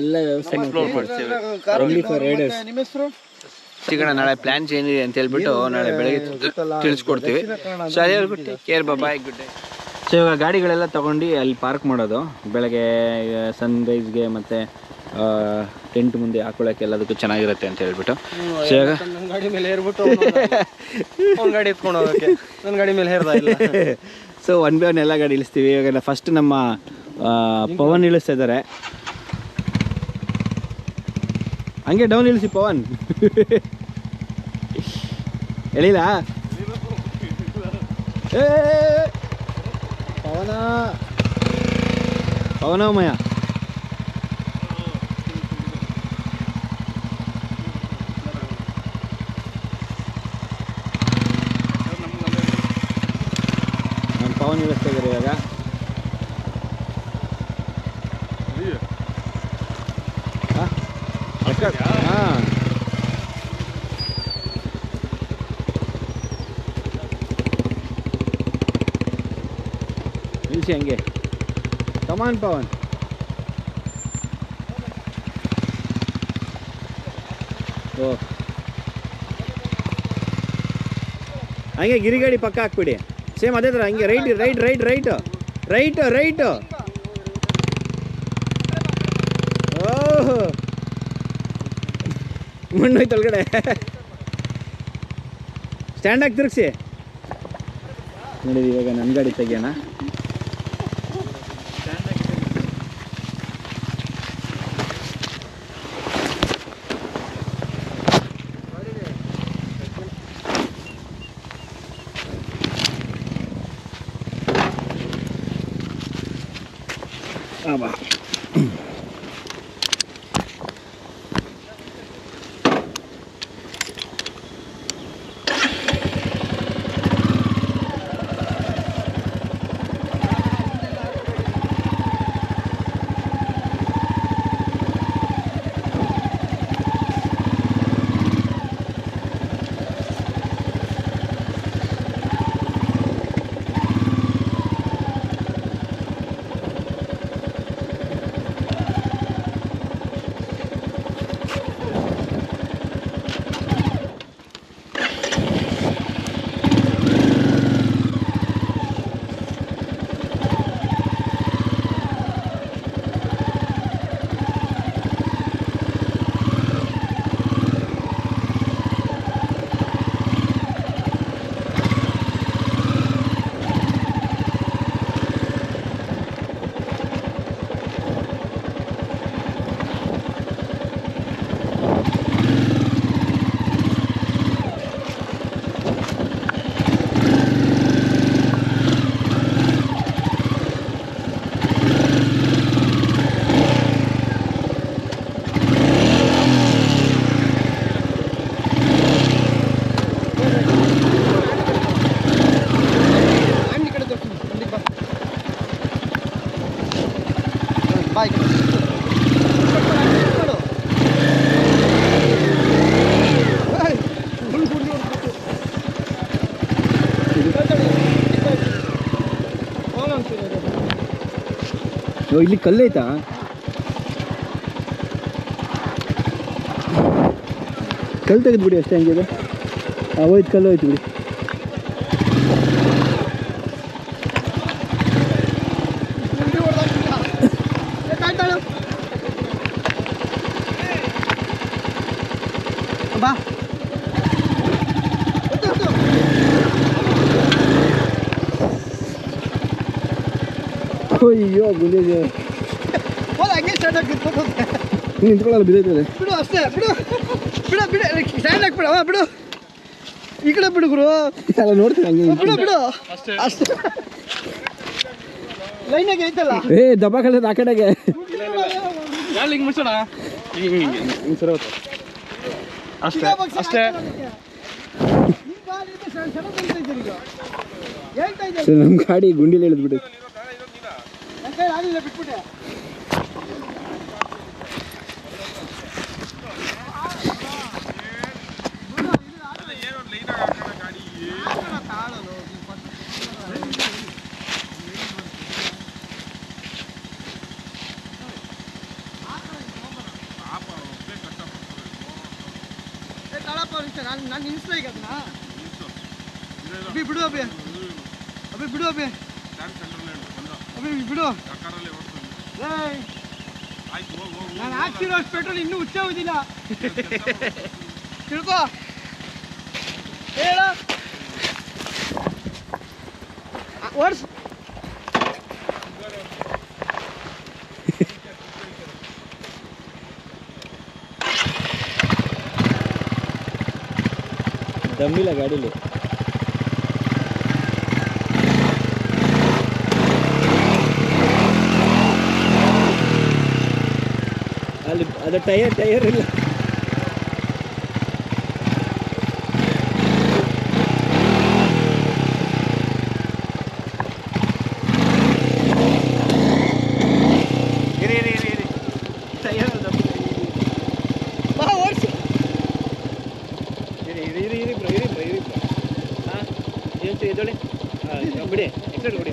ಎಲ್ಲ ವ್ಯವಸ್ಥೆ only for Riders. ಸಿಗೋಣ ನಾಳೆ ಪ್ಲಾನ್ಸ್ ಏನಿದೆ ಅಂತ ಹೇಳ್ಬಿಟ್ಟು ನಾಳೆ ಬೆಳಗ್ಗೆ ತಿಳಿಸ್ಕೊಡ್ತೀವಿ. ಸೊ ಅದೇ care bye, good day. So ಇವಾಗ ಗಾಡಿಗಳೆಲ್ಲ ತೊಗೊಂಡು ಅಲ್ಲಿ ಪಾರ್ಕ್ ಮಾಡೋದು ಬೆಳಗ್ಗೆ ಸನ್ರೈಸ್ಗೆ ಮತ್ತು ಟೆಂಟ್ ಮುಂದೆ ಹಾಕೊಳ್ಳೋಕೆ ಎಲ್ಲದಕ್ಕೂ ಚೆನ್ನಾಗಿರುತ್ತೆ ಅಂತ ಹೇಳ್ಬಿಟ್ಟು. ಸೊ ಇವಾಗ ನನ್ನ ಗಾಡಿ ಮೇಲೆ ಏರ್ಬಿಟ್ಟು ಅವ್ನ ಗಾಡಿ ಎತ್ಕೊಂಡು ಹೋಗೋಕ್ಕೆ ನನ್ನ ಗಾಡಿ ಮೇಲೆ ಏರ್ತಾ ಇಲ್ಲ. ಸೊ ಒನ್ ಬೈ ಒನ್ ಎಲ್ಲ ಗಾಡಿ ಇಳಿಸ್ತೀವಿ. ಇವಾಗ ಫಸ್ಟ್ ನಮ್ಮ ಪವನ್ ಇಳಿಸ್ತಾ ಇದ್ದಾರೆ. ಹಂಗೆ ಡೌನ್ ಇಳಿಸಿ ಪವನ್. ಎಳಿಲ್ಲ ಪವನ ಪವನಮಯ. ನಾನು ಪವನ್ ಇಳಿಸ್ತಾ ಇದ್ದಾರೆ ಇವಾಗ. ಹಾಂ ನಿಲ್ಸಿ ಹಂಗೆ. ಕಮಾನ್ ಪವನ್. ಓ ಹಂಗೆ ಗಿರಿಗಾಡಿ ಪಕ್ಕ ಹಾಕ್ಬಿಡಿ. ಸೇಮ್ ಅದೇ ಥರ ಹಂಗೆ right right right right right right. ಓಹ್ ಮಣ್ಣೋಯ್ತು ಒಳಗಡೆ. ಸ್ಟ್ಯಾಂಡಾಗಿ ತಿರುಗಿಸಿ ನೋಡಿ. ಇವಾಗ ನನ್ನ ಗಾಡಿ ತೆಗಿಯೋಣ. ಬಾ ಇಲ್ಲಿ ಕಲ್ಲೈತಾ? ಕಲ್ಲು ತೆಗೆದ್ಬಿಡಿ ಅಷ್ಟೇ. ಹಂಗಿದೆ ಹೋಯ್ತು, ಕಲ್ಲು ಹೋಯ್ತು ಬಿಡಿ. ಬಾ ಅಯ್ಯೋ ಗುಂಡಿದೆ. ಹಂಗೆ ಸ್ಟಾರ್ಟ್ ಆಗ್ತಿತ್ತು. ನಿಂತ್ಕೊಳ್ಳಲ್ಲ, ಬಿದ್ದೈತದೆ. ಬಿಡು ಅಷ್ಟೇ, ಬಿಡು ಬಿಡು ಬಿಡು ಸ್ಟ್ಯಾಂಡ್ ಹಾಕ್ಬಿಡ. ಬಿಡು ಈ ಕಡೆ ಬಿಡು ಗುರು. ಎಲ್ಲ ನೋಡ್ತೀನಿ ಹಂಗೆ. ಬಿಡು ಬಿಡು ಅಷ್ಟೇ. ಲೈನಾಗೆ ಐತಲ್ಲ. ದಬ್ಬ ಕಳೆದ ಆ ಕಡೆಗೆ. ಹಿಂಗೆ ಮುಚ್ಚೋಣ. ಹಿಂಗೆ ಸರಿ ಹೋಯ್ತು ಅಷ್ಟೇ ಅಷ್ಟೇ. ನಮ್ಮ ಗಾಡಿ ಗುಂಡಿಲಿ ಇಳಿದ್ಬಿಟ್ಟು ಬಿಟ್ಬಿಟ್ಟೆ. ಅಷ್ಟೇ ನಾನು ನಿಲ್ಲಿಸ್ಲ ಈಗ ಅದನ್ನ ಅಭಿ ಬಿಡು ಅಭಿ ಬಿಡು ಅಭಿ ಬಿಡು ನಾನು ಹಾಕ್ತಿರೋ ಅಷ್ಟು ಪೆಟ್ರೋಲ್ ಇನ್ನೂ ಹುಚ್ಚ ಹೋಗಿಲ್ಲ ತಿಳ್ಕೊ ಹೇಳ ಓಡ್ಸ್ ದಮ್ಮಿಲ್ಲ ಗಾಡೀಲಿ ಅಲ್ಲಿ ಅದು ಟೈರ್ ಇಲ್ಲ ಎದೊಳಿ ಬಿಡಿ ಎಕ್ಸೈಡ್ ಕೊಡಿ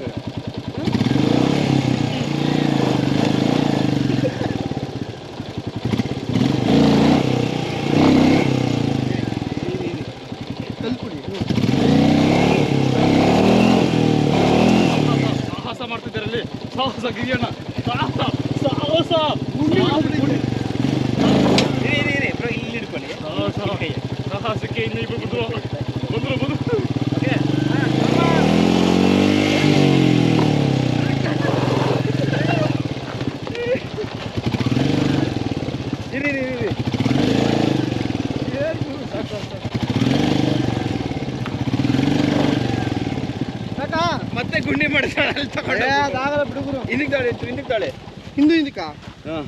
ಸಾಹಸ ಮಾಡ್ತಿದ್ದಾರಲ್ಲಿ ಸಾಹಸ ಗಿರಿಯಣ್ಣ ಸಾಹಸ ಇಲ್ಲಿ ಹಿಡ್ಕೊಳ್ಳಿ ಸಾಹಸಕ್ಕೆ ಇನ್ನಿಬ್ರು ಬಂದ್ರು ಮತ್ತೆ ಗುಂಡಿ ಮಾಡ್ತಾಳೆ ಅಲ್ಲಿ ತಗೊಂಡು ಆಗಲ್ಲ ಬಿಡುಗರು ಹಿಂದಕ್ಕೆ ತಾಳೆ ಹಿಂದಕ್ಕ ಹಾಂ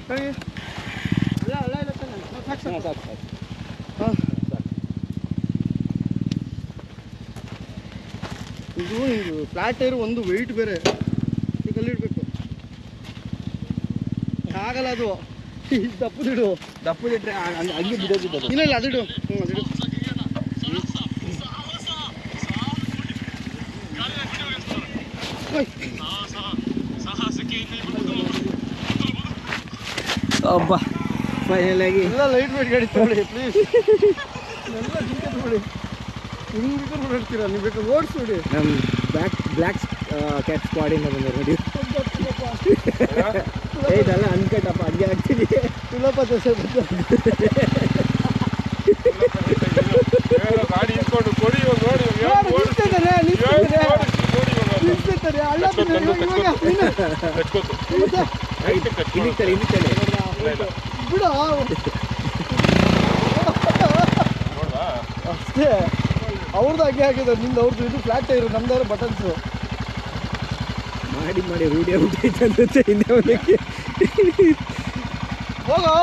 ಸಾಕು ಇದು ಫ್ಲಾಟ್ ಟೈರ್ ಒಂದು ವೆಯ್ಟ್ ಬೇರೆ ಈಗ ಅಲ್ಲಿಡ್ಬೇಕು ಆಗಲ್ಲ ಅದು ದಪ್ಪದಿಡು ದಪ್ಪದಿಟ್ರೆ ಹಂಗೆ ಬಿಡೋದಿದ್ದು ಇಲ್ಲ ಅದಿಡು ಅದಿಡು ಅಬ್ಬ ಫೈನಲ್ ಆಗಿ ಎಲ್ಲ ಲೈಟ್ ವೇಟ್ ಗಾಡಿ ತಗೊಳ್ಳಿ ಪ್ಲೀಸ್ ಎಲ್ಲ ಜಿಂಕೆ ತಗೊಳ್ಳಿ ಹಿಂಗೆ ಬೇಕಾದ್ರೆ ಓಡಾಡ್ತೀರಾ ನೀವು ಬೇಕಾದ್ರೆ ಓಡಿಸ್ಬಿಡಿ ನಮ್ಮ ಬ್ಲ್ಯಾಕ್ ಕ್ಯಾಟ್ ಸ್ಕ್ವಾಡಿಂದ ಬಂದರು ನೋಡಿ ಇದೆಲ್ಲ ಅನ್ಕಟ್ಟಪ್ಪ ಅಡುಗೆ ಆಗ್ತೀನಿ ತುಳಪ್ಪ ದೋಸೆ ಗಾಡಿ ಇಟ್ಕೊಂಡು ಕೊಡಿ ನೋಡಿ ನಿಲ್ಸ್ತಾರೆ ಅಲ್ಲ ಬಿಡು ಅಷ್ಟೇ ಅವ್ರದ್ದು ಹಾಗೆ ಹಾಕಿದ್ದಾರೆ ನಿಂದು ಅವ್ರದ್ದು ಇದು ಫ್ಲಾಟ್ ಟೈರು ನಮ್ದಾದ್ರೆ ಬಟನ್ಸು ಮಾಡಿ ರೂಢಿ ಆಗ್ಬಿಟ್ಟೈತೆ ಅನ್ಸುತ್ತೆ ಹಿಂದೆ ಹೋಗಕ್ಕೆ ಹೋಗೋ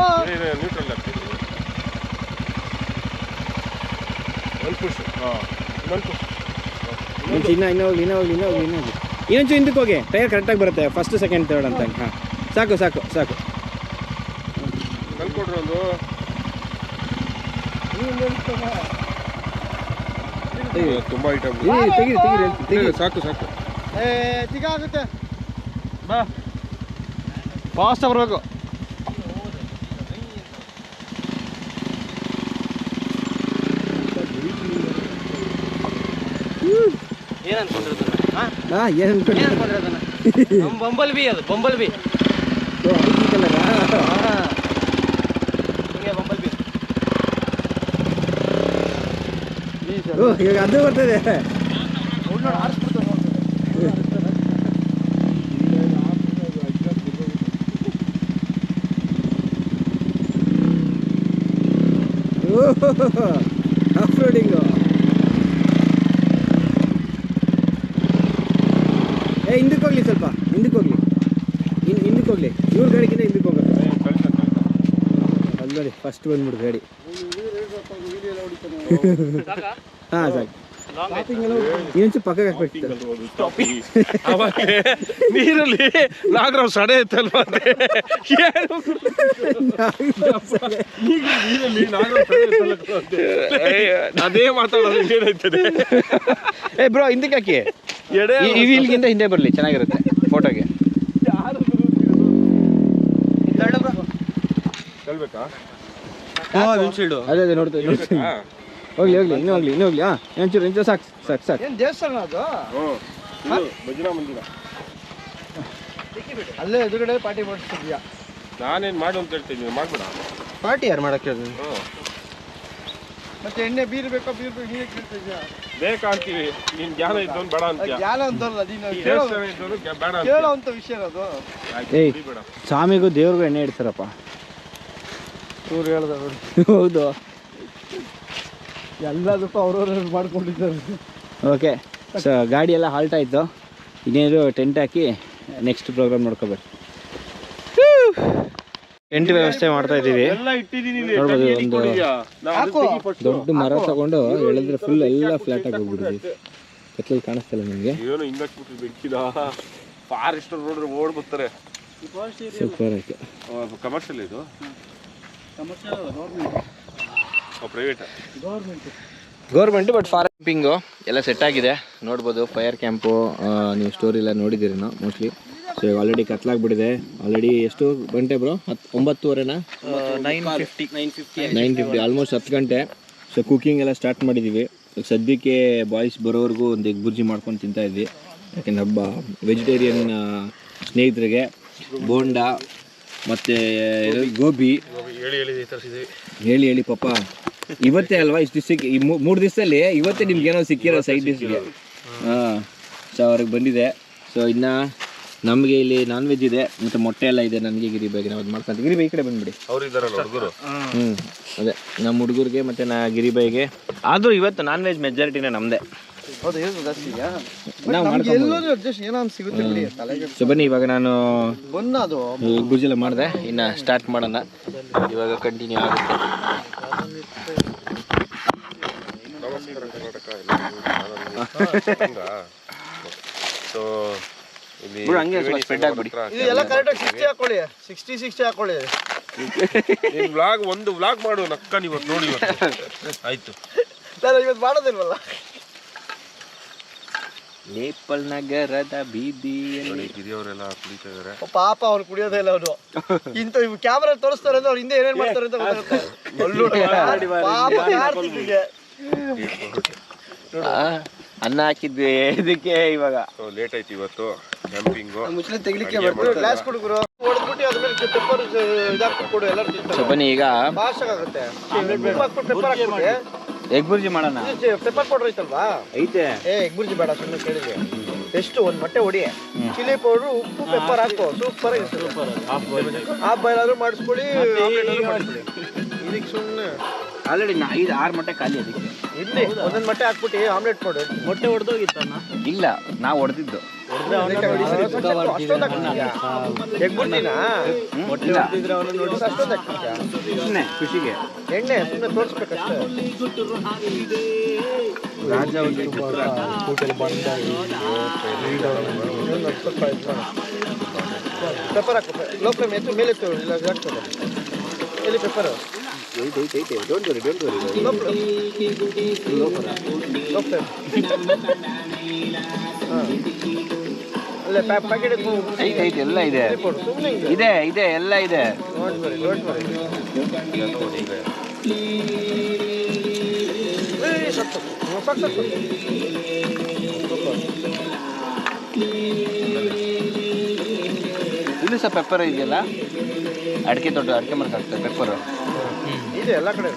ಇನ್ನೋಗ್ಲಿ ಇನ್ನೊಂಚು ಹಿಂದಕ್ಕೆ ಹೋಗಿ ಟೈರ್ ಕರೆಕ್ಟಾಗಿ ಬರುತ್ತೆ ಫಸ್ಟ್ ಸೆಕೆಂಡ್ ಥರ್ಡ್ ಅಂತ ಹಾಂ ಸಾಕು ತುಂಬಾ ಐಟಮ್ ತೆಗೀರಿ ಸಾಕು ತಿಗ ಆಗುತ್ತೆ ಬಾ ಫಾಸ್ಟ್ ಬರಬೇಕು ಏನು ಅನ್ಕೊಂಡಿರೋದನ್ನ ಬಂಬಲ್ ಬಿ ಅದು ಬಂಬಲ್ ಬಿ ಇವಾಗ ಅದು ಬರ್ತದೆ ಆಫ್ ರೋಡಿಂಗು ಹಿಂದಕ್ಕೆ ಹೋಗ್ಲಿ ಸ್ವಲ್ಪ ಹಿಂದಕ್ಕೆ ಹೋಗ್ಲಿ ಇವ್ರ ಗಾಡಿಗಿಂತ ಹಿಂದಕ್ಕೆ ಹೋಗುತ್ತೆ ಅಲ್ಲಿ ನೋಡಿ ಫಸ್ಟ್ ಬಂದ್ಬಿಡು ಗಾಡಿ ಹಾಂ ಸಾಕು ಇನ್ನೊಂಚು ಪಕ್ಕಕ್ಕೆ ಹಾಕ್ಬೇಕು ನೀರಲ್ಲಿ ನಾಗರಾವ್ ಸಡೆ ಇತ್ತಲ್ವ ಅದೇ ಮಾತಾಡೋದು ಏನಾಯ್ತದೆ ಏ ಬ್ರೋ ಹಿಂದಕ್ಕೆ ಹಾಕಿ ಈ ವೀಲ್ಗಿಂತ ಹಿಂದೆ ಬರಲಿ ಚೆನ್ನಾಗಿರುತ್ತೆ ಫೋಟೋಗೆ ಕೇಳ್ಬೇಕಾ ಅದೇ ನೋಡ್ತೀನಿ ಹೋಗ್ಲಿ ಇನ್ನೂ ಹೋಗ್ಲಿ ಹಾಂ ಒಂಚೂರು ಸಾಕು ಏನು ದೇವಸ್ಥಾನ ಅದು? ಭಜನಾ ಮಂದಿರ. ಅಲ್ಲೇ ಎದುರುಗಡೆ ಪಾರ್ಟಿ ಮಾಡಿಸ್ತಿದ್ಯಾ? ನಾನೇನು ಮಾಡು ಅಂತ ಹೇಳ್ತೀನಿ, ಮಾಡ್ಬೇಡ. ಪಾರ್ಟಿ ಯಾರು ಮಾಡಕ್ಕೆ? ಮತ್ತೆ ಎಣ್ಣೆ ಬೀರ್ ಬೇಕು ನೀನೇ ಕೇಳ್ತಾ ಇದೆಯಾ? ಬೇಕಾ ಅಂತೀವಿ, ನೀನು ಜ್ಞಾನ ಇದ್ದವನು ಬೇಡ ಅಂತ. ಜ್ಞಾನ ಅಂತಲ್ಲ, ನೀನು ದೇವಸ್ಥಾನ ಇದ್ದವನು ಬೇಡ ಅಂತ. ಕೇಳೋ ಅಂತ ವಿಷಯ ಅದು. ಏಯ್ ಸ್ವಾಮಿಗೂ ದೇವ್ರಿಗೂ ಎಣ್ಣೆ ಇಡ್ತಾರಪ್ಪ. ಇವ್ರು ಹೇಳ್ದ ನೋಡಿ. ಹೌದು, ಎಲ್ಲದಕ್ಕೂ ಅವ್ರವ್ರು ಮಾಡ್ಕೊಂಡಿದ್ದಾರೆ. ಓಕೆ, ಸೊ ಗಾಡಿ ಎಲ್ಲ ಹಾಲ್ಟ್ ಆಯಿತು. ಇನ್ನೇನು ಟೆಂಟ್ ಹಾಕಿ ನೆಕ್ಸ್ಟ್ ಪ್ರೋಗ್ರಾಮ್ ನೋಡ್ಕೋಬೇಕು. ಟೆಂಟ್ ವ್ಯವಸ್ಥೆ ಮಾಡ್ತಾ ಇದ್ದೀವಿ. ನೋಡ್ಬೋದು, ಒಂದು ದೊಡ್ಡ ಮರ ತಗೊಂಡು ಎಳೆದ್ರೆ ಫುಲ್ ಎಲ್ಲ ಫ್ಲಾಟ್ ಆಗಿ ಹೋಗ್ಬಿಟ್ಟಿದೆ. ಕತ್ಲಲ್ಲಿ ಕಾಣಿಸ್ತಿಲ್ಲ ನಿಮಗೆ. ಏನೋ ಹಿಂಗಾಕ್ಬಿಟ್ರು ಬೆಂಕಿನ. ಫಾರೆಸ್ಟ್ ನೋಡಿದ್ರೆ ಓಡ್ ಬರ್ತಾರೆ. ಸೂಪರ್ ಆಯ್ತು. ಕಮರ್ಷಿಯಲ್ ಇದು, private government but for camping ಎಲ್ಲ ಸೆಟ್ ಆಗಿದೆ. ನೋಡ್ಬೋದು ಫೈರ್ ಕ್ಯಾಂಪು, ನೀವು ಸ್ಟೋರಿ ಎಲ್ಲ ನೋಡಿದ್ದೀರಿ ನಾವು ಮೋಸ್ಟ್ಲಿ. ಸೊ ಈಗ ಆಲ್ರೆಡಿ ಕತ್ಲಾಗ್ಬಿಟ್ಟಿದೆ. ಆಲ್ರೆಡಿ ಎಷ್ಟು ಗಂಟೆ ಬ್ರೋ? 9:30ನಾ? 9:50 ಆಲ್ಮೋಸ್ಟ್ 10 ಗಂಟೆ. ಸೊ ಕುಕಿಂಗ್ ಎಲ್ಲ ಸ್ಟಾರ್ಟ್ ಮಾಡಿದ್ದೀವಿ. ಸದ್ಯಕ್ಕೆ ಬಾಯ್ಸ್ ಬರೋವರೆಗೂ ಒಂದು ಎಗ್ ಬುರ್ಜಿ ಮಾಡ್ಕೊಂಡು ತಿಂತಾ ಇದ್ವಿ. ಯಾಕೆಂದ್ರೆ ಹಬ್ಬ ವೆಜಿಟೇರಿಯನ್ ಸ್ನೇಹಿತರಿಗೆ ಬೋಂಡ ಮತ್ತು ಗೋಬಿ ಹೇಳಿ ಪಾಪ ಇವತ್ತೇ ಅಲ್ವಾ ಇಷ್ಟು ದಿವಸಕ್ಕೆ, ಈ 3 ದಿವಸದಲ್ಲಿ ಇವತ್ತೇ ನಿಮ್ಗೆ ಏನೋ ಸಿಕ್ಕಿರೋ ಸೈಡ್ ಡಿಶ್ಗೆ. ಹಾಂ, ಸೊ ಅವ್ರಿಗೆ ಬಂದಿದೆ. ಸೊ ಇನ್ನು ನಮಗೆ ಇಲ್ಲಿ ನಾನ್ ವೆಜ್ ಇದೆ ಮತ್ತು ಮೊಟ್ಟೆ ಎಲ್ಲ ಇದೆ. ನನಗೆ ಗಿರಿಬೈಗೆ ನಾವು ಅದು ಮಾಡ್ಕೊಂತೀವಿ. ಗಿರಿಬೈ ಈ ಕಡೆ ಬಂದುಬಿಡಿ. ಹುಡುಗರು. ಅದೇ ನಮ್ಮ ಹುಡುಗರಿಗೆ ಮತ್ತು ಗಿರಿಬೈಗೆ. ಆದರೂ ಇವತ್ತು ನಾನ್ ವೆಜ್ ಮೆಜಾರಿಟಿನೇ ನಮ್ಮದೇ. ಹೌದು, ಜಾಸ್ತಿ ನಾವು ಸೊ ಬನ್ನಿ, ಇವಾಗ ನಾನು ಗುಜ್ಜೆಲ್ಲ ಮಾಡಿದೆ. ಇನ್ನು ಸ್ಟಾರ್ಟ್ ಮಾಡೋಣ. ಇವಾಗ ಕಂಟಿನ್ಯೂ ಆಗುತ್ತೆ. ಹಂಗೆ ಸ್ಪ್ರೆಡ್ ಆಗ್ಬಿಡಿ. ಎಲ್ಲ ಕರೆಕ್ಟಾಗಿ 60 ಹಾಕೊಳ್ಳಿ, 60 ಹಾಕೊಳ್ಳಿ. ಒಂದು ವ್ಲಾಗ್ ಮಾಡು ನಕ್ಕ ನೀವು ನೋಡಿ. ಆಯ್ತು, ಇವತ್ತು ಮಾಡೋದಿಲ್ವಲ್ಲ. ನೇಪಾಳ ನಗರದ ಬೀದಿ ಗಿರಿಯವರೆಲ್ಲ ಕುಡಿತಾ ಇದಾರೆ. ಪಾಪ ಅವ್ರು ಕುಡಿಯೋದೇ ಇಲ್ಲ. ಅವರು ಇಂತ ಕ್ಯಾಮ್ರಾ ತೋರಿಸ್ತಾರೆ ಅಂದ್ರೆ ಅವ್ರು ಹಿಂದೆ ಏನೇನ್ ಮಾಡ್ತಾರೆ ಅಂತ ಗೊತ್ತಾಗುತ್ತೆ. ಅನ್ನ ಹಾಕಿದ್ವಿ ಇದಕ್ಕೆ. ಇವಾಗ ಲೇಟ್ ಆಯ್ತು ಇವತ್ತು ಕ್ಯಾಂಪಿಂಗು. ಮುಚ್ಚಲೆ ತೆಗಿಲಿಕ್ಕೆ ಬರ್ತಾರೆ. ಗ್ಲಾಸ್ ಕೊಡುಗರು ಹೊಡೆದ್ಬಿಟ್ಟು ಅದ್ರ ಮೇಲೆ ಪೆಪ್ಪರ್ ಇದಾಕ್ಬಿಟ್ಟು ಕೊಡು. ಎಲ್ಲರೂ ತಿಂತಾರೆ. ಸೊ ಬನ್ನಿ, ಈಗ ಫಾಸ್ಟ್ ಆಗುತ್ತೆ. ಪೆಪ್ಪರ್ ಹಾಕ್ಬಿಟ್ಟು ಎಗ್ ಬುರ್ಜಿ ಮಾಡೋಣ. ಪೆಪ್ಪರ್ ಪೌಡರ್ ಐತಲ್ವಾ? ಐತೆ. ಎಗ್ ಬುರ್ಜಿ ಬೇಡ, ಸುಮ್ಮನೆ ಕೇಳಿದೆ. ಎಷ್ಟು ಒಂದು ಮೊಟ್ಟೆ ಹೊಡಿ, ಚಿಲ್ಲಿ ಪೌಡ್ರು, ಉಪ್ಪು, ಪೆಪ್ಪರ್ ಹಾಕೋ. ಸೂಪರ್ ಹಾಫ್ ಬಾಯ್ಲ್ ಆದ್ರೂ ಮಾಡಿಸ್ಕೊಳ್ಳಿ, ಇದಕ್ಕೆ ಸುಮ್ಮನೆ ಆಲ್ರೆಡಿ 5-6 ಮೊಟ್ಟೆ ಖಾಲಿ. ಅದಕ್ಕೆ ಇಲ್ಲಿ ಒಂದೊಂದು ಮೊಟ್ಟೆ ಹಾಕ್ಬಿಟ್ಟು ಆಮ್ಲೆಟ್ ಮಾಡು. ಮೊಟ್ಟೆ ಹೊಡೆದೋಗಿತ್ತಣ್ಣ? ಇಲ್ಲ, ನಾವು ಹೊಡೆದಿದ್ದು. ಎಗ್ ಬುರ್ಜಿನಾ? ಸುಮ್ಮನೆ ಖುಷಿಗೆ ಎಣ್ಣೆ ಸುಮ್ಮನೆ ತೋರಿಸ್ಬೇಕಷ್ಟೇ. ಪೆಪ್ಪರ್ ಹಾಕು. ಲೋ ಫ್ಲೇಮ್ ಎತ್ತು, ಮೇಲೆ ಎತ್ತು, ಇಲ್ಲ ಆಗ್ತದೆ. ಎಲ್ಲಿ pepper? Don't worry. Low flame. ಅಲ್ಲೇ ಪ್ಯಾಕೆಟ್ ಐತೆ, ಎಲ್ಲ ಇದೆ. ಇದೆ ಎಲ್ಲ ಇದೆ. ಇನ್ನು ಸಹ ಪೆಪ್ಪರ್ ಇದೆಯಲ್ಲ, ಅಡಿಕೆ ಮರಕ್ಕೆ ಹಾಕ್ತಾರೆ ಪೆಪ್ಪರು. ಇದೆ ಎಲ್ಲ ಕಡೆ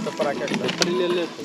ಪೆಪ್ಪರ್ ಹಾಕಿ. ಪೆಪ್ಪರ್ ಇಲ್ಲಿ ಇತ್ತು.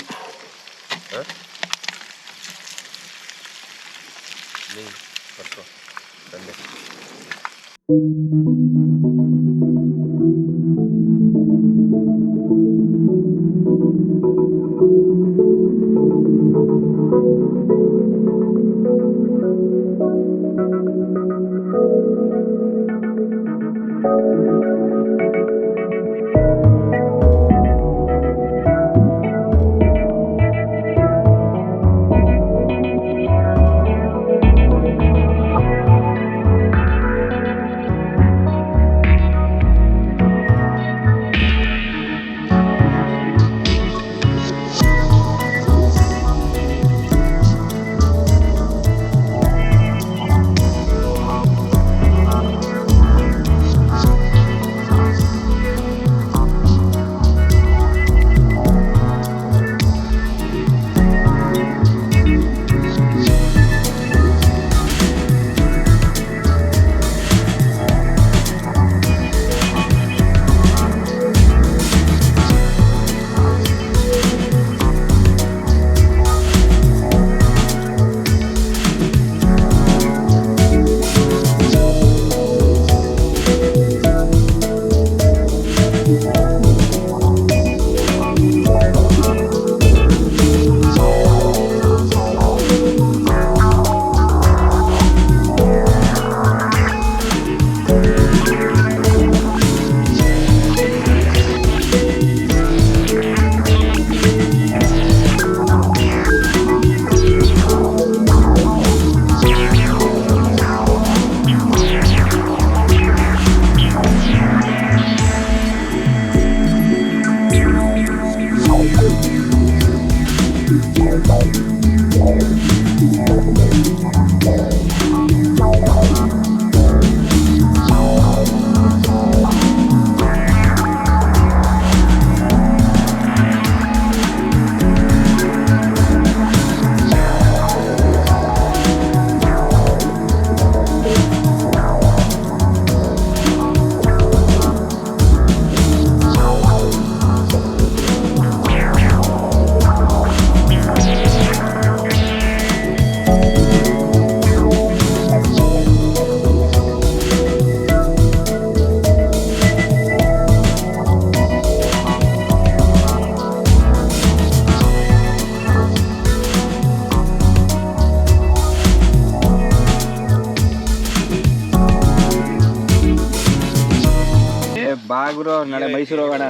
ಗುರು ನಾಳೆ ಮೈಸೂರು ಹೋಗೋಣ.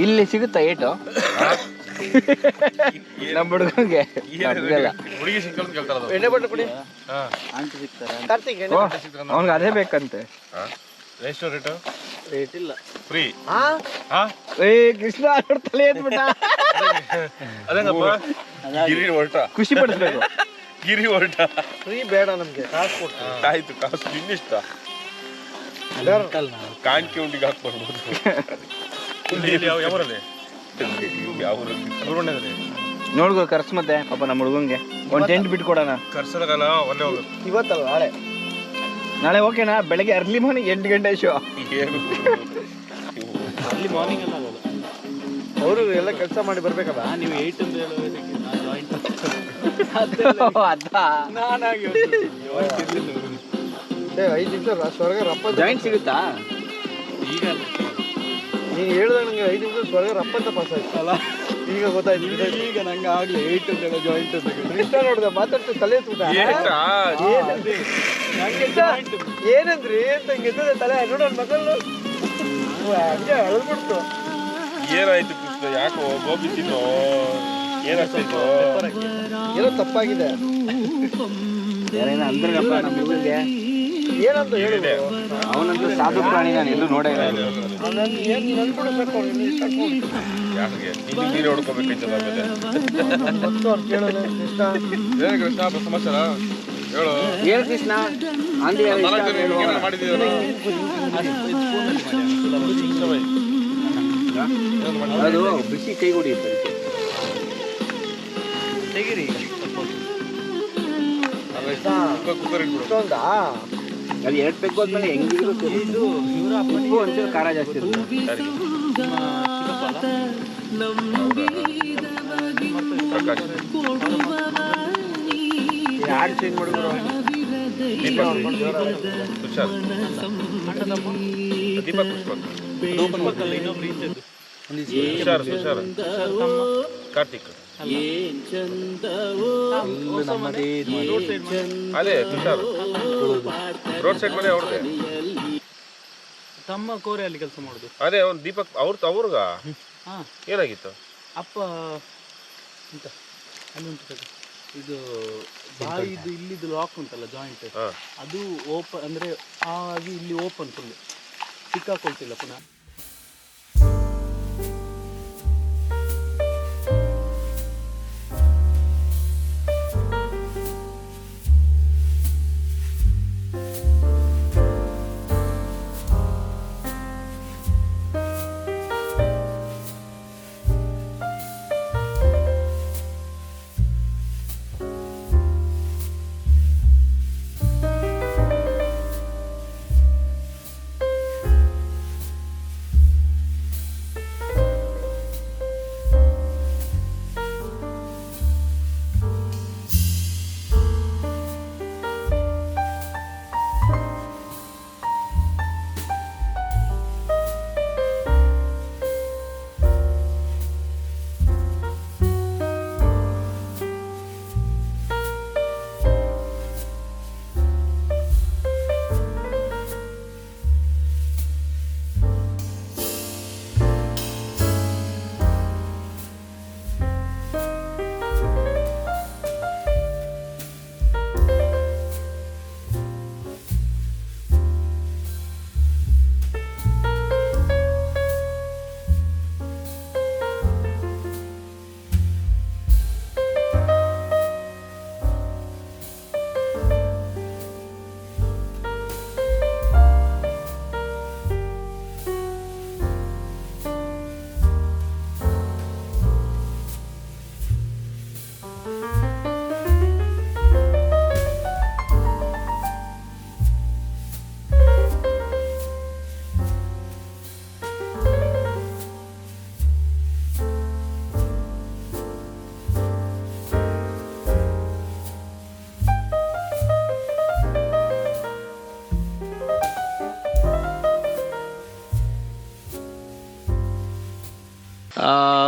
ಇಲ್ಲಿ ಸಿಗುತ್ತಾ ಏಟು ನಮ್ಮ ಹುಡುಗಂಗೆ? ಹುಡುಗಿ ಸಿಕ್ಕಂತ ಕೇಳ್ತಾರ ಎಣ್ಣೆ ಬಟ್ಟೆ ಕೊಡಿ. ಕಾರ್ತಿಕ್ ಅವ್ನಿಗೆ ಅದೇ ಬೇಕಂತೆ. ಎಷ್ಟು ರೇಟು? ರೇಟ್ ಇಲ್ಲ, ಫ್ರೀ. ಏ ಕೃಷ್ಣ ತಲೆ ಎತ್ಬಿಟ್ಟ. ಅದೇನಪ್ಪ ಗಿರಿ ಹೊರಟ, ಖುಷಿ ಪಡಿಸ್ಬೇಕು. ಗಿರಿ ಹೊರಟ. ಫ್ರೀ ಬೇಡ ನಮ್ಗೆ, ಕಾಸು ಕೊಡ್ತೀವಿ. ಆಯ್ತು, ಕಾಸು ನಿನ್ನಿಷ್ಟ. ಕಾಣಿಕೆ ಉಂಡಿಗೆ ಹಾಕ್ಬರ್ಬೋದು. ನೋಡ್ಗೋ ಖರ್ಚು ಮತ್ತೆ ಪಾಪ ನಮ್ಮ ಹುಡುಗಂಗೆ ಒಂದು ಟೆಂಟ್ ಬಿಟ್ಟು ಕೊಡೋಣ. ಖರ್ಚದಾಗಲ್ಲ, ಒಳ್ಳೆ ಹೋಗುತ್ತೆ. ಇವತ್ತಲ್ಲ ನಾಳೆ. ನಾಳೆ ಓಕೆನಾ? ಬೆಳಗ್ಗೆ ಅರ್ಲಿ ಮಾರ್ನಿಂಗ್ 8 ಗಂಟೆ ಶೋ. ಅಲ್ಲಿ ಮಾರ್ನಿಂಗ್ ಎಲ್ಲ ಆಗಲ್ಲ, ಅವರು ಎಲ್ಲ ಕೆಲಸ ಮಾಡಿ ಬರ್ಬೇಕಲ್ಲ. ನೀವು 8 ಅಂತ ಹೇಳೋದಕ್ಕೆ ನಾನು ಜಾಯಿಂಟ್ ನಾನಾಗಿ 5 ನಿಮಿಷ ಸ್ವರ್ಗ ರಪ್ಪ ಜಾಯಿಂಟ್ ಸಿಗುತ್ತಾ? ಈಗ ನೀನು ಹೇಳ್ದಾಗ ನಂಗೆ 5 ನಿಮಿಷ ಸ್ವರ್ಗ ರಪ್ಪ ಅಂತ ಪಾಸ್ ಆಯ್ತು ಅಲ್ಲ. ಈಗ ಗೊತ್ತಾಯ್ತು. ಈಗ ನಂಗೆ ಆಗ್ಲಿ 8 ಅಂತ ಹೇಳೋ ಜಾಯಿಂಟ್ ಅಂತ ಇಷ್ಟ ನೋಡ್ದೆ ಮಾತಾಡ್ತು ತಲೆ ಎತ್ಬಿಟ್ಟ. ಏನಂದ್ರಿ ಅಂತ ಹಿಂಗೆ ಎತ್ತದೆ ತಲೆ ನೋಡೋಣ ಮಕ್ಕಳು ಹಂಗೆ ಅಳ್ಬಿಡ್ತು. ಏನಾಯ್ತು ಕೃಷ್ಣ? ಯಾಕೋ ಗೋಬಿ ತಿನ್ನೋ? ಏನಾಗ್ತಿತ್ತು? ಏನೋ ತಪ್ಪಾಗಿದೆ. ಅಂದ್ರಪ್ಪ ನಮ್ಮ ಹುಡುಗಂಗೆ ಏನಂತ ಹೇಳಿದೆ? ಅವನಂತೂ ಸಾಧು ಪ್ರಾಣಿ, ನಾನು ಎಲ್ಲೂ ನೋಡೇ ಇಲ್ಲ. ನನ್ಬಿಡ್ಬೇಕು ಯಾಕೆ ನೀನು ಹೊಡ್ಕೋಬೇಕೈತಲ್ಲ ಆಮೇಲೆ. ಕೇಳೋಣ ಕೃಷ್ಣ. ಏನು ಕೃಷ್ಣ ಸಮಾಚಾರ ಹೇಳು. ಹೇಳು ಕೃಷ್ಣ. ಅಂದಿ ಮಾಡಿದ್ದೀರ ಅದು ಬಿಸಿ ಕೈ ಹೊಡಿಯುತ್ತೆ. ತೆಗಿರಿ ಕುಕ್ಕರ್ ಇಟ್ಬಿಡು. ಇಷ್ಟೊಂದಾ? ಅದು 2 ಪೆಗ್ ಹೋದ್ಮೇಲೆ ಹೆಂಗಿರುತ್ತೆ? ಇದು ಉಪ್ಪು ಒಂಚೂರು ಖಾರ ಜಾಸ್ತಿ ಇರುತ್ತೆ. ಪ್ರಕಾಶ್ ಯಾರು ಚೇಂಜ್ ಮಾಡಿದ್ರು? ತುಷಾರ್, ದೀಪಕ್ ತುಷಾರ್ ಕಾರ್ತಿಕ್. ಅದೇ ತುಷಾರ್ ರೋಡ್ ಸೈಡ್ ಮನೆ ಅವ್ರದ್ದೆ. ತಮ್ಮ ಕೋರೆಯಲ್ಲಿ ಕೆಲಸ ಮಾಡುದು. ಅದೇ ಅವ್ನು ದೀಪಕ್ ಅವ್ರಿಗ ಏನಾಗಿತ್ತು? ಅಪ್ಪ ಅಂತ ಅಲ್ಲಿ ಉಂಟು ಇದು ಬಾಯಿದು ಇಲ್ಲಿದು ಲಾಕ್ ಉಂಟಲ್ಲ ಜಾಯಿಂಟ್, ಅದು ಓಪನ್ ಅಂದ್ರೆ ಆಗಿ ಇಲ್ಲಿ ಓಪನ್ ಫುಲ್ ಸಿಕ್ಕಾಕೊಳ್ತಿಲ್ಲ ಪುನಃ.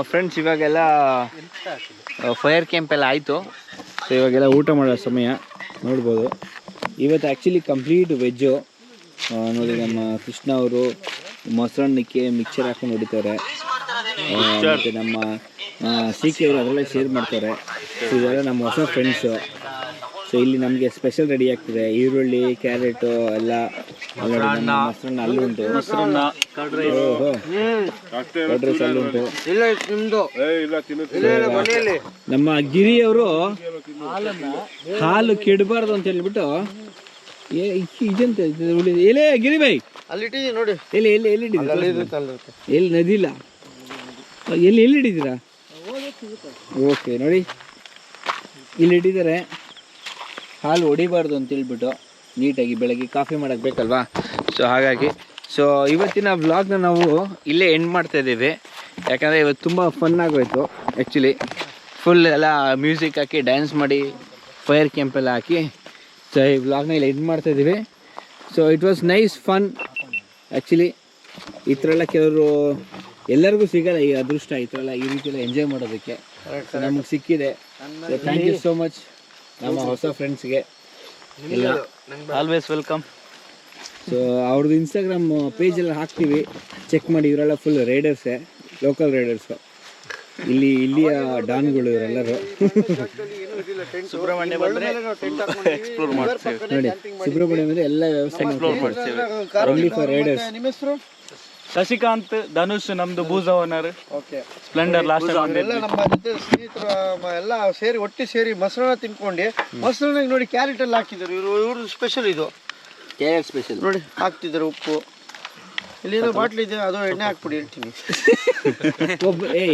ಫ್ರೆಂಡ್ಸ್, ಇವಾಗೆಲ್ಲ ಫೈರ್ ಕ್ಯಾಂಪ್ ಎಲ್ಲ ಆಯಿತು. ಸೊ ಇವಾಗೆಲ್ಲ ಊಟ ಮಾಡೋ ಸಮಯ ನೋಡ್ಬೋದು. ಇವತ್ತು ಆ್ಯಕ್ಚುಲಿ ಕಂಪ್ಲೀಟ್ ವೆಜ್ಜು. ನೋಡಿ, ನಮ್ಮ ಕೃಷ್ಣ ಅವರು ಮೊಸರನ್ನಕ್ಕೆ ಮಿಕ್ಸರ್ ಹಾಕೊಂಡು ಹೊಡಿತಾರೆ. ಮತ್ತು ನಮ್ಮ ಸಿಕೆ ಅವರು ಅದರಲ್ಲೇ ಶೇರ್ ಮಾಡ್ತಾರೆ. ಸೊ ಇದೆಲ್ಲ ನಮ್ಮ ಹೊಸ ಫ್ರೆಂಡ್ಸು. ಸೊ ಇಲ್ಲಿ ನಮಗೆ ಸ್ಪೆಷಲ್ ರೆಡಿ ಆಗ್ತದೆ. ಈರುಳ್ಳಿ, ಕ್ಯಾರೆಟು ಎಲ್ಲ ಮೊಸರನ್ನ ಅಲ್ಲುಂಟು. ಓಹೋ, ಕರ್ಡ್ ರೈಸ್ ಅಲ್ಲುಂಟು. ನಮ್ಮ ಗಿರಿಯವರು ಹಾಲು ಕೆಡಬಾರ್ದು ಅಂತ ಹೇಳ್ಬಿಟ್ಟು ಇದಂತ ಎಲೆ ಗಿರಿ ಬೈ ಅಲ್ಲಿ ಇಟ್ಟಿದ್ದೀವಿ ನೋಡಿ. ಎಲ್ಲಿ ಎಲ್ಲಿ ಎಲ್ಲಿ ಎಲ್ಲಿ ನದಿಲ್ಲ, ಎಲ್ಲಿ ಎಲ್ಲಿ ಹಿಡಿದ್ದೀರಾ? ಓಕೆ ನೋಡಿ, ಇಲ್ಲಿ ಇಟ್ಟಿದ್ದಾರೆ. ಹಾಲು ಹೊಡಿಬಾರ್ದು ಅಂತ ಹೇಳ್ಬಿಟ್ಟು ನೀಟಾಗಿ ಬೆಳಗ್ಗೆ ಕಾಫಿ ಮಾಡೋಕ್ಕೆ ಬೇಕಲ್ವಾ. ಸೊ ಹಾಗಾಗಿ ಇವತ್ತಿನ ವ್ಲಾಗ್ನ ನಾವು ಇಲ್ಲೇ ಎಂಡ್ ಮಾಡ್ತಾ ಇದ್ದೀವಿ. ಯಾಕಂದರೆ ಇವತ್ತು ತುಂಬ ಫನ್ ಆಗೋಯ್ತು ಆ್ಯಕ್ಚುಲಿ. ಫುಲ್ ಎಲ್ಲ ಮ್ಯೂಸಿಕ್ ಹಾಕಿ ಡ್ಯಾನ್ಸ್ ಮಾಡಿ ಫೈರ್ ಕ್ಯಾಂಪ್ ಎಲ್ಲ ಹಾಕಿ ಸೊ ಈ ವ್ಲಾಗ್ನ ಇಲ್ಲಿ ಎಂಡ್ ಮಾಡ್ತಾ ಇದ್ದೀವಿ. So it was nice fun actually. ಈ ಥರ ಎಲ್ಲ ಕೆಲವರು ಎಲ್ಲರಿಗೂ ಸಿಗಲ್ಲ ಈ ಅದೃಷ್ಟ, ಈ ಥರ ಎಲ್ಲ ಈ ರೀತಿ ಎಲ್ಲ ಎಂಜಾಯ್ ಮಾಡೋದಕ್ಕೆ ನಮಗೆ ಸಿಕ್ಕಿದೆ. So thank you so much ನಮ್ಮ ಹೊಸ ಫ್ರೆಂಡ್ಸ್ಗೆ ಎಲ್ಲ. Always welcome. ಸೊ ಅವ್ರದ್ದು ಇನ್ಸ್ಟಾಗ್ರಾಮ್ ಪೇಜೆಲ್ಲ ಹಾಕ್ತೀವಿ, ಚೆಕ್ ಮಾಡಿ. ಇವರೆಲ್ಲ ಫುಲ್ ರೈಡರ್ಸೇ, ಲೋಕಲ್ ರೈಡರ್ಸು. ಇಲ್ಲಿಯ ಡಾನ್ಗಳು ಇವರೆಲ್ಲರೂ. ಸುಬ್ರಹ್ಮಣ್ಯ ಬಂದರೆ ಎಕ್ಸ್ಪ್ಲೋರ್ ಮಾಡ್ತೀವಿ ನೋಡಿ, ಸುಬ್ರಹ್ಮಣ್ಯ ಬಂದರೆ ಎಲ್ಲ ವ್ಯವಸ್ಥೆ ಮಾಡ್ತೀವಿ. Only for Riders. ನಿಮ್ಮ ಹೆಸರು? ಶಶಿಕಾಂತ್, ಧನುಷ್ ನಮ್ದು ಬೂಜ ಓನರ್. ಓಕೆ. ಸ್ಪ್ಲೆಂಡರ್ ಲಾಸ್ಟ್ ಎಲ್ಲ ನಮ್ಮ ಜೊತೆ ಸ್ನೇಹಿತರು ಎಲ್ಲ ಸೇರಿ ಒಟ್ಟಿ ಸೇರಿ ಮೊಸರನ್ನ ತಿನ್ಕೊಂಡು ಮೊಸರನ್ನ ನೋಡಿ ಕ್ಯಾರೆಟ್ ಎಲ್ಲ ಹಾಕಿದ್ದಾರೆ. ಇವ್ರದ್ದು ಸ್ಪೆಷಲ್ ಇದು ಕ್ಯಾರೆಟ್ ಸ್ಪೆಷಲ್ ನೋಡಿ. ಹಾಕ್ತಿದ್ದಾರೆ ಉಪ್ಪು. ಇಲ್ಲೇನೋ ಬಾಟ್ಲಿ ಇದೆ, ಅದು ಎಣ್ಣೆ ಹಾಕ್ಬಿಡಿ ಹೇಳ್ತೀನಿ.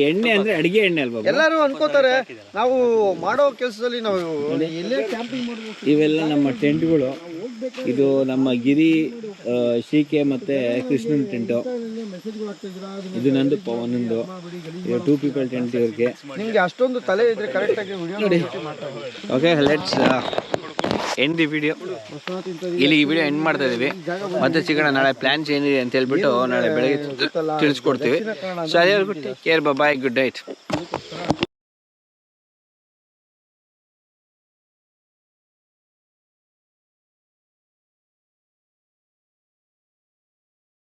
ಎಣ್ಣೆ ಅಂದ್ರೆ ಅಡಿಗೆ ಎಣ್ಣೆ ಅಲ್ವಾ? ಎಲ್ಲರೂ ಅನ್ಕೋತಾರೆ ನಾವು ಮಾಡೋ ಕೆಲಸದಲ್ಲಿ ನಾವು ಎಲ್ಲೇ ಕ್ಯಾಂಪಿಂಗ್ ಮಾಡಬೇಕು. ಇವೆಲ್ಲ ನಮ್ಮ ಟೆಂಟ್ಗಳು. ಇದು ನಮ್ಮ ಗಿರಿ, ಶಿಕೆ ಮತ್ತೆ ಕೃಷ್ಣನ್ ಟೆಂಟು. ಇದು ನಂದು, ಪವನಂದು. 2 people ಟೆಂಟ್ ಇವ್ರಿಗೆ. ನಿಮ್ಗೆ ಅಷ್ಟೊಂದು ತಲೆ ಇದ್ರೆ ಕರೆಕ್ಟ್ ಆಗಿ ವಿಡಿಯೋ ನೋಡಿ. Okay, let's end the video. ಇಲ್ಲಿ ಈ ವಿಡಿಯೋ ಎಂಡ್ ಮಾಡ್ತಾ ಇದೀವಿ. ಮತ್ತೆ ಸಿಗೋಣ ನಾಳೆ. ಪ್ಲಾನ್ಸ್ ಏನಿದೆ ಅಂತ ಹೇಳ್ಬಿಟ್ಟು ನಾಳೆ ಬೆಳಗ್ಗೆ ತಿಳಿಸ್ಕೊಡ್ತೀವಿ. ಸೊ ಅದೇ ಕೇರ್, ಬಾಯ್, ಗುಡ್ ನೈಟ್.